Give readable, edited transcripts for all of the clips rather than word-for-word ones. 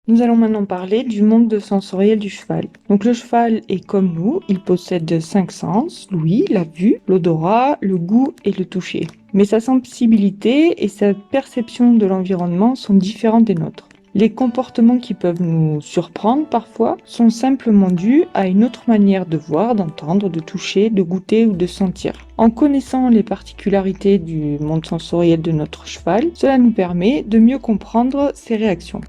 Nous allons maintenant parler du monde sensoriel du cheval. Donc le cheval est comme nous, il possède 5 sens, l'ouïe, la vue, l'odorat, le goût et le toucher. Mais sa sensibilité et sa perception de l'environnement sont différentes des nôtres. Les comportements qui peuvent nous surprendre parfois sont simplement dus à une autre manière de voir, d'entendre, de toucher, de goûter ou de sentir. En connaissant les particularités du monde sensoriel de notre cheval, cela nous permet de mieux comprendre ses réactions.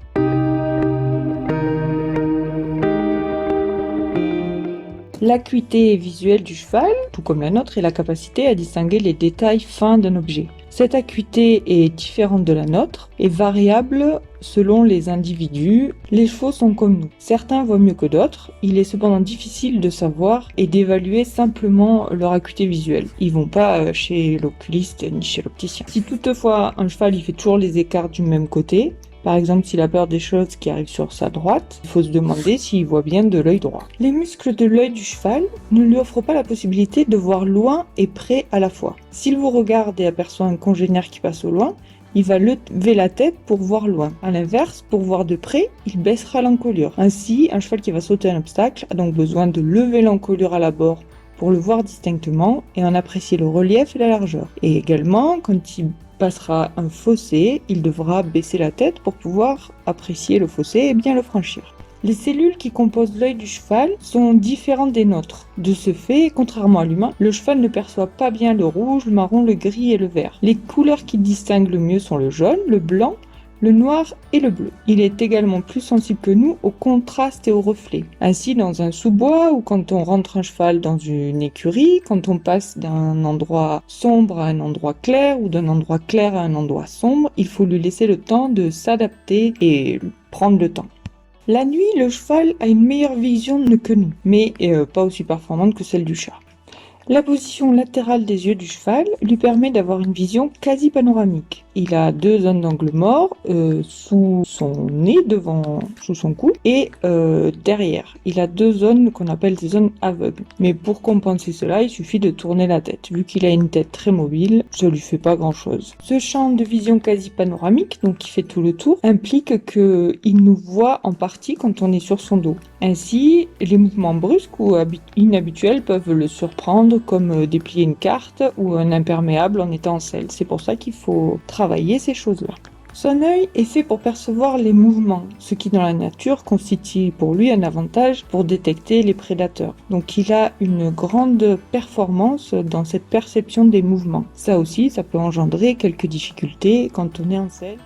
L'acuité visuelle du cheval, tout comme la nôtre, est la capacité à distinguer les détails fins d'un objet. Cette acuité est différente de la nôtre et variable selon les individus. Les chevaux sont comme nous. Certains voient mieux que d'autres. Il est cependant difficile de savoir et d'évaluer simplement leur acuité visuelle. Ils vont pas chez l'oculiste ni chez l'opticien. Si toutefois un cheval il fait toujours les écarts du même côté, par exemple, s'il a peur des choses qui arrivent sur sa droite, il faut se demander s'il voit bien de l'œil droit. Les muscles de l'œil du cheval ne lui offrent pas la possibilité de voir loin et près à la fois. S'il vous regarde et aperçoit un congénère qui passe au loin, il va lever la tête pour voir loin. A l'inverse, pour voir de près, il baissera l'encolure. Ainsi, un cheval qui va sauter un obstacle a donc besoin de lever l'encolure à l'abord pour le voir distinctement et en apprécier le relief et la largeur. Et également, quand il passera un fossé, il devra baisser la tête pour pouvoir apprécier le fossé et bien le franchir. Les cellules qui composent l'œil du cheval sont différentes des nôtres. De ce fait, contrairement à l'humain, le cheval ne perçoit pas bien le rouge, le marron, le gris et le vert. Les couleurs qu'il distingue le mieux sont le jaune, le blanc, le noir et le bleu. Il est également plus sensible que nous au contraste et au reflet. Ainsi, dans un sous-bois ou quand on rentre un cheval dans une écurie, quand on passe d'un endroit sombre à un endroit clair ou d'un endroit clair à un endroit sombre, il faut lui laisser le temps de s'adapter et prendre le temps. La nuit, le cheval a une meilleure vision que nous, mais pas aussi performante que celle du chat. La position latérale des yeux du cheval lui permet d'avoir une vision quasi panoramique. Il a 2 zones d'angle mort sous son nez, sous son cou, et derrière. Il a 2 zones qu'on appelle des zones aveugles. Mais pour compenser cela, il suffit de tourner la tête. Vu qu'il a une tête très mobile, ça lui fait pas grand-chose. Ce champ de vision quasi panoramique, donc qui fait tout le tour, implique qu'il nous voit en partie quand on est sur son dos. Ainsi, les mouvements brusques ou inhabituels peuvent le surprendre, comme déplier une carte ou un imperméable en étincelle. C'est pour ça qu'il faut travailler ces choses-là. Son œil est fait pour percevoir les mouvements, ce qui dans la nature constitue pour lui un avantage pour détecter les prédateurs. Donc il a une grande performance dans cette perception des mouvements. Ça aussi, ça peut engendrer quelques difficultés quand on est en selle.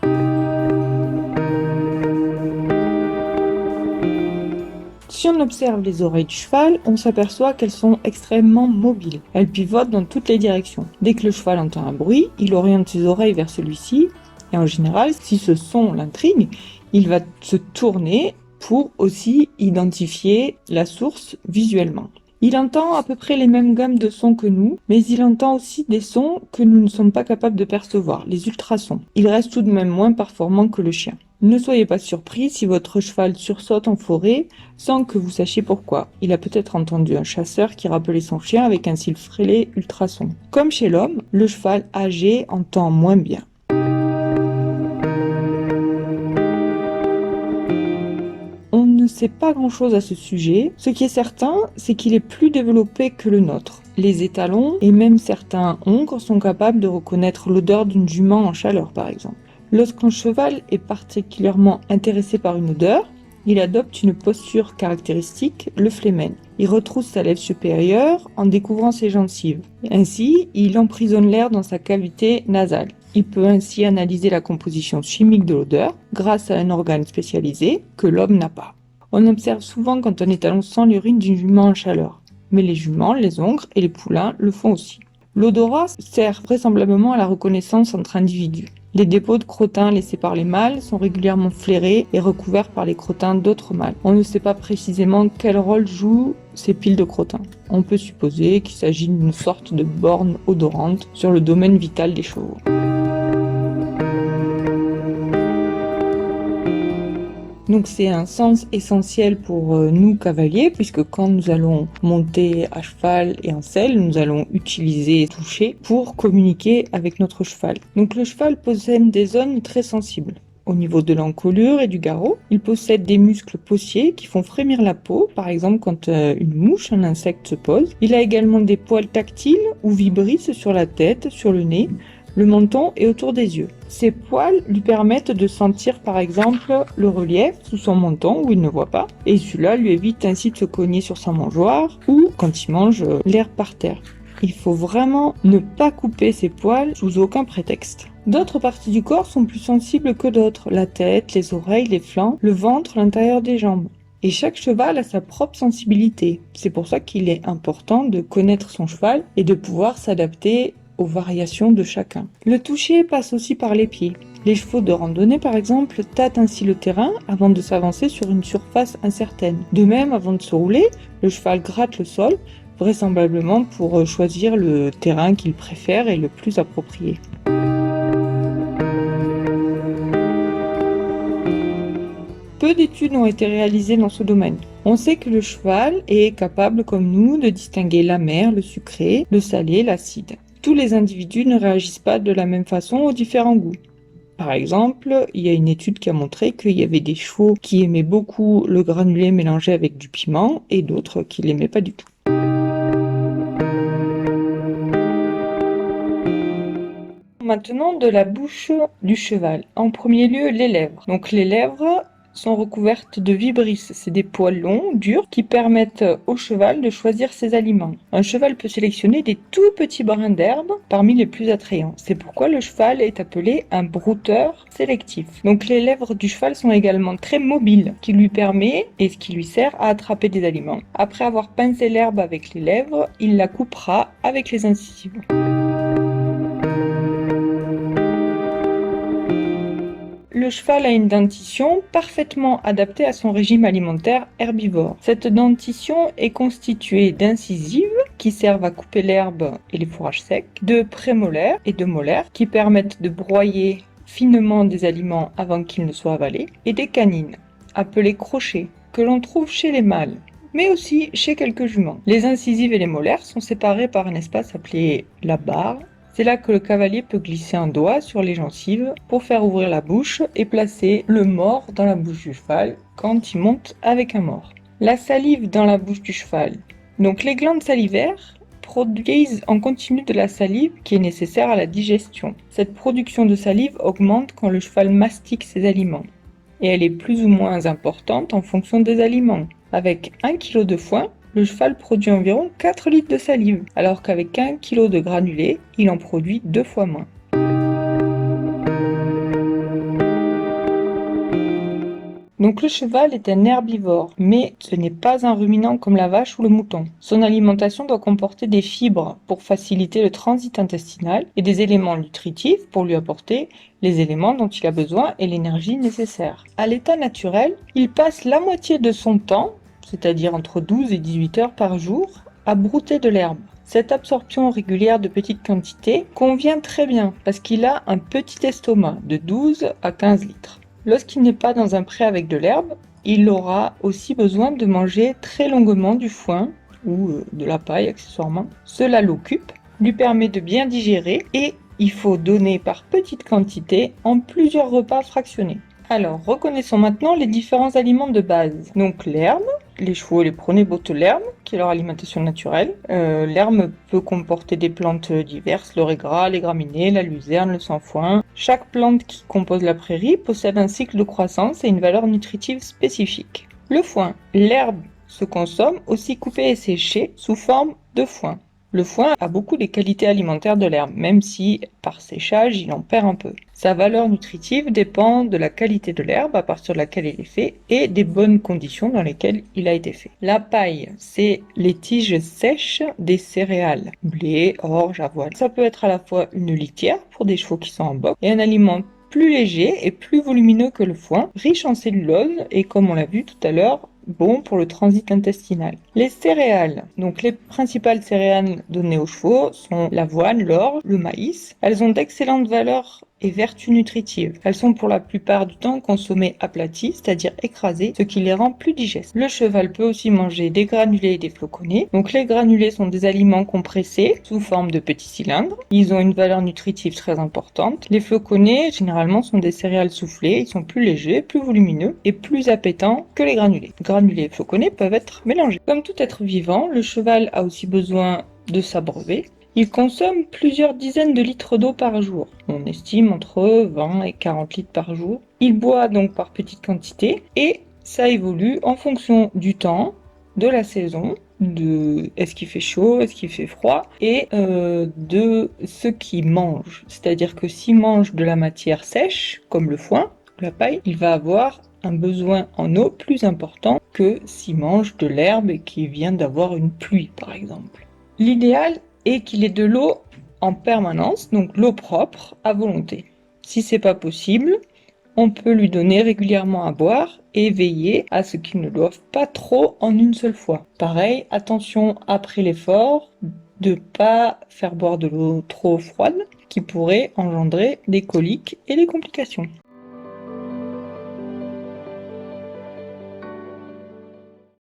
Si on observe les oreilles du cheval, on s'aperçoit qu'elles sont extrêmement mobiles. Elles pivotent dans toutes les directions. Dès que le cheval entend un bruit, il oriente ses oreilles vers celui-ci. Et en général, si ce son l'intrigue, il va se tourner pour aussi identifier la source visuellement. Il entend à peu près les mêmes gammes de sons que nous, mais il entend aussi des sons que nous ne sommes pas capables de percevoir, les ultrasons. Il reste tout de même moins performant que le chien. Ne soyez pas surpris si votre cheval sursaute en forêt sans que vous sachiez pourquoi. Il a peut-être entendu un chasseur qui rappelait son chien avec un sifflet ultrason. Comme chez l'homme, le cheval âgé entend moins bien. On ne sait pas grand-chose à ce sujet. Ce qui est certain, c'est qu'il est plus développé que le nôtre. Les étalons et même certains hongres sont capables de reconnaître l'odeur d'une jument en chaleur, par exemple. Lorsqu'un cheval est particulièrement intéressé par une odeur, il adopte une posture caractéristique, le flehmen. Il retrousse sa lèvre supérieure en découvrant ses gencives. Ainsi, il emprisonne l'air dans sa cavité nasale. Il peut ainsi analyser la composition chimique de l'odeur grâce à un organe spécialisé que l'homme n'a pas. On observe souvent quand un étalon sent l'urine d'une jument en chaleur, mais les juments, les hongres et les poulains le font aussi. L'odorat sert vraisemblablement à la reconnaissance entre individus. Les dépôts de crottin laissés par les mâles sont régulièrement flairés et recouverts par les crottins d'autres mâles. On ne sait pas précisément quel rôle jouent ces piles de crottin. On peut supposer qu'il s'agit d'une sorte de borne odorante sur le domaine vital des chevaux. Donc c'est un sens essentiel pour nous cavaliers, puisque quand nous allons monter à cheval et en selle, nous allons utiliser toucher pour communiquer avec notre cheval. Donc le cheval possède des zones très sensibles. au niveau de l'encolure et du garrot. Il possède des muscles possiers qui font frémir la peau, par exemple quand une mouche, un insecte se pose. Il a également des poils tactiles ou vibrissent sur la tête, sur le nez, le menton et autour des yeux. Ces poils lui permettent de sentir par exemple le relief sous son menton où il ne voit pas, et cela lui évite ainsi de se cogner sur sa mangeoire ou quand il mange l'herbe par terre. Il faut vraiment ne pas couper ses poils sous aucun prétexte. D'autres parties du corps sont plus sensibles que d'autres, la tête, les oreilles, les flancs, le ventre, l'intérieur des jambes. Et chaque cheval a sa propre sensibilité. C'est pour ça qu'il est important de connaître son cheval et de pouvoir s'adapter aux variations de chacun. Le toucher passe aussi par les pieds. Les chevaux de randonnée, par exemple, tâtent ainsi le terrain avant de s'avancer sur une surface incertaine. De même, avant de se rouler, le cheval gratte le sol, vraisemblablement pour choisir le terrain qu'il préfère et le plus approprié. Peu d'études ont été réalisées dans ce domaine. On sait que le cheval est capable, comme nous, de distinguer l'amer, le sucré, le salé, l'acide. Tous les individus ne réagissent pas de la même façon aux différents goûts. Par exemple, il y a une étude qui a montré qu'il y avait des chevaux qui aimaient beaucoup le granulé mélangé avec du piment et d'autres qui l'aimaient pas du tout. Maintenant, de la bouche du cheval. En premier lieu, les lèvres. Donc les lèvres sont recouvertes de vibrisses. C'est des poils longs, durs, qui permettent au cheval de choisir ses aliments. Un cheval peut sélectionner des tout petits brins d'herbe parmi les plus attrayants. C'est pourquoi le cheval est appelé un brouteur sélectif. Donc les lèvres du cheval sont également très mobiles, ce qui lui permet et ce qui lui sert à attraper des aliments. Après avoir pincé l'herbe avec les lèvres, il la coupera avec les incisives. Le cheval a une dentition parfaitement adaptée à son régime alimentaire herbivore. Cette dentition est constituée d'incisives qui servent à couper l'herbe et les fourrages secs, de prémolaires et de molaires qui permettent de broyer finement des aliments avant qu'ils ne soient avalés, et des canines, appelées crochets, que l'on trouve chez les mâles, mais aussi chez quelques juments. Les incisives et les molaires sont séparés par un espace appelé la barre. C'est là que le cavalier peut glisser un doigt sur les gencives pour faire ouvrir la bouche et placer le mors dans la bouche du cheval quand il monte avec un mors. La salive dans la bouche du cheval. Donc les glandes salivaires produisent en continu de la salive qui est nécessaire à la digestion. Cette production de salive augmente quand le cheval mastique ses aliments. Et elle est plus ou moins importante en fonction des aliments. Avec 1 kg de foin, le cheval produit environ 4 litres de salive, alors qu'avec 1 kg de granulé, il en produit 2 fois moins. Donc le cheval est un herbivore, mais ce n'est pas un ruminant comme la vache ou le mouton. Son alimentation doit comporter des fibres pour faciliter le transit intestinal et des éléments nutritifs pour lui apporter les éléments dont il a besoin et l'énergie nécessaire. À l'état naturel, il passe la moitié de son temps, c'est-à-dire entre 12 et 18 heures par jour, à brouter de l'herbe. Cette absorption régulière de petites quantités convient très bien parce qu'il a un petit estomac de 12 à 15 litres. Lorsqu'il n'est pas dans un pré avec de l'herbe, il aura aussi besoin de manger très longuement du foin ou de la paille accessoirement. Cela l'occupe, lui permet de bien digérer et il faut donner par petites quantités en plusieurs repas fractionnés. Alors, reconnaissons maintenant les différents aliments de base. Donc l'herbe, les chevaux et les poneys bottent l'herbe, qui est leur alimentation naturelle. L'herbe peut comporter des plantes diverses, le raigras, les graminées, la luzerne, le sainfoin. Chaque plante qui compose la prairie possède un cycle de croissance et une valeur nutritive spécifique. Le foin, l'herbe se consomme aussi coupée et séchée sous forme de foin. Le foin a beaucoup des qualités alimentaires de l'herbe, même si par séchage il en perd un peu. Sa valeur nutritive dépend de la qualité de l'herbe à partir de laquelle il est fait et des bonnes conditions dans lesquelles il a été fait. La paille, c'est les tiges sèches des céréales, blé, orge, avoine. Ça peut être à la fois une litière pour des chevaux qui sont en boxe et un aliment plus léger et plus volumineux que le foin, riche en cellulose et comme on l'a vu tout à l'heure, bon pour le transit intestinal. Les céréales, donc les principales céréales données aux chevaux sont l'avoine, l'orge, le maïs. Elles ont d'excellentes valeurs et vertus nutritives. Elles sont pour la plupart du temps consommées aplaties, c'est-à-dire écrasées, ce qui les rend plus digestes. Le cheval peut aussi manger des granulés et des floconnés. Donc les granulés sont des aliments compressés sous forme de petits cylindres. Ils ont une valeur nutritive très importante. Les floconnés, généralement, sont des céréales soufflées. Ils sont plus légers, plus volumineux et plus appétants que les granulés. Granulés et floconnés peuvent être mélangés. Comme tout être vivant, le cheval a aussi besoin de s'abreuver. Il consomme plusieurs dizaines de litres d'eau par jour. On estime entre 20 et 40 litres par jour. Il boit donc par petites quantités et ça évolue en fonction du temps, de la saison, de est-ce qu'il fait chaud, est-ce qu'il fait froid et de ce qu'il mange. C'est-à-dire que s'il mange de la matière sèche, comme le foin, la paille, il va avoir un besoin en eau plus important que s'il mange de l'herbe et qu'il vient d'avoir une pluie, par exemple. L'idéal est qu'il ait de l'eau en permanence, donc l'eau propre à volonté. Si c'est pas possible, on peut lui donner régulièrement à boire et veiller à ce qu'il ne doive pas trop en une seule fois. Pareil, attention après l'effort de pas faire boire de l'eau trop froide qui pourrait engendrer des coliques et des complications.